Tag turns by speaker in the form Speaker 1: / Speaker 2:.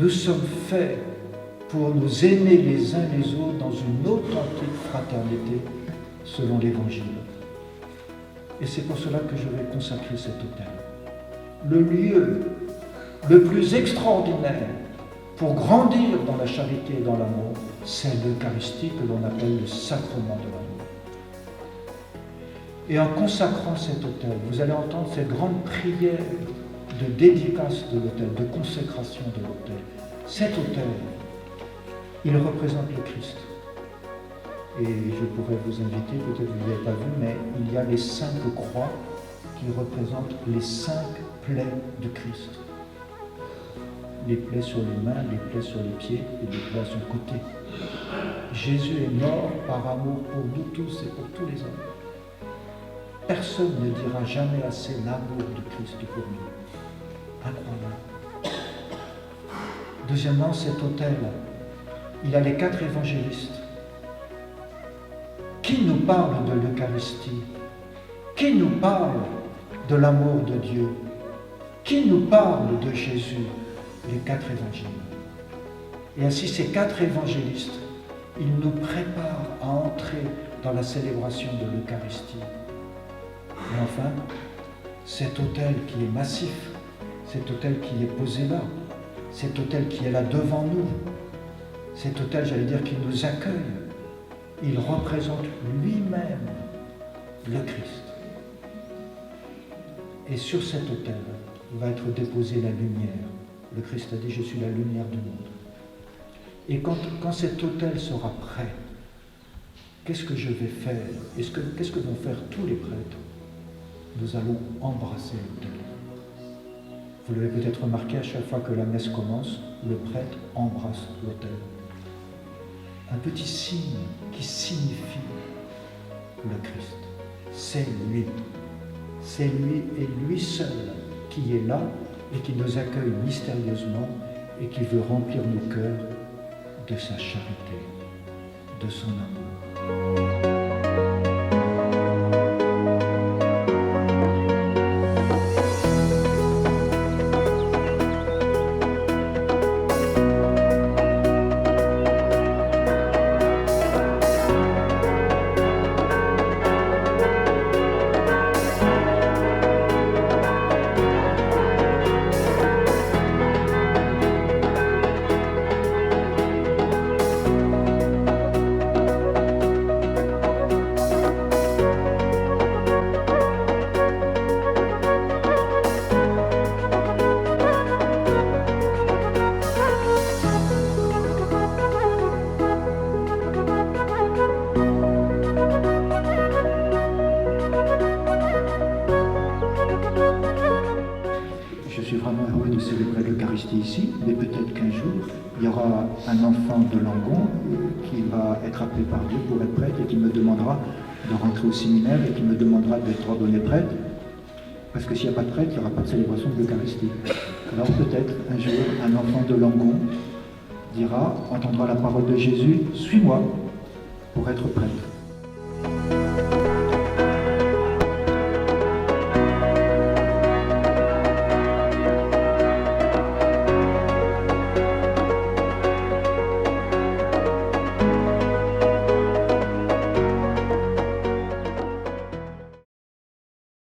Speaker 1: Nous sommes faits pour nous aimer les uns les autres dans une authentique fraternité selon l'Évangile. Et c'est pour cela que je vais consacrer cet autel. Le lieu le plus extraordinaire pour grandir dans la charité et dans l'amour, c'est l'Eucharistie que l'on appelle le sacrement de l'amour. Et en consacrant cet autel, vous allez entendre cette grande prière de dédicace de l'autel, de consécration de l'autel. Cet autel, il représente le Christ. Et je pourrais vous inviter, peut-être vous ne l'avez pas vu, mais il y a les 5 croix qui représentent les 5 plaies de Christ. Les plaies sur les mains, les plaies sur les pieds et les plaies à son côté. Jésus est mort par amour pour nous tous et pour tous les hommes. Personne ne dira jamais assez l'amour de Christ pour nous. Incroyable. Deuxièmement, cet autel, il a les 4 évangélistes. Qui nous parle de l'Eucharistie? Qui nous parle de l'amour de Dieu? Qui nous parle de Jésus? Les 4 évangiles. Et ainsi, ces 4 évangélistes, ils nous préparent à entrer dans la célébration de l'Eucharistie. Et enfin, cet autel qui est massif, cet autel qui est posé là, cet autel qui est là devant nous, cet autel, j'allais dire, qui nous accueille, il représente lui-même le Christ. Et sur cet autel va être déposée la lumière. Le Christ a dit, je suis la lumière du monde. Et quand cet autel sera prêt, qu'est-ce que je vais faire? Qu'est-ce que vont faire tous les prêtres? Nous allons embrasser l'autel. Vous l'avez peut-être remarqué, à chaque fois que la messe commence, le prêtre embrasse l'autel. Un petit signe qui signifie le Christ. C'est lui. C'est lui et lui seul qui est là et qui nous accueille mystérieusement et qui veut remplir nos cœurs de sa charité, de son amour. Je suis vraiment heureux de célébrer l'Eucharistie ici, mais peut-être qu'un jour, il y aura un enfant de Langon qui va être appelé par Dieu pour être prêtre et qui me demandera de rentrer au séminaire et qui me demandera d'être ordonné prêtre, parce que s'il n'y a pas de prêtre, il n'y aura pas de célébration de l'Eucharistie. Alors peut-être un jour, un enfant de Langon entendra la parole de Jésus, suis-moi, pour être prêtre.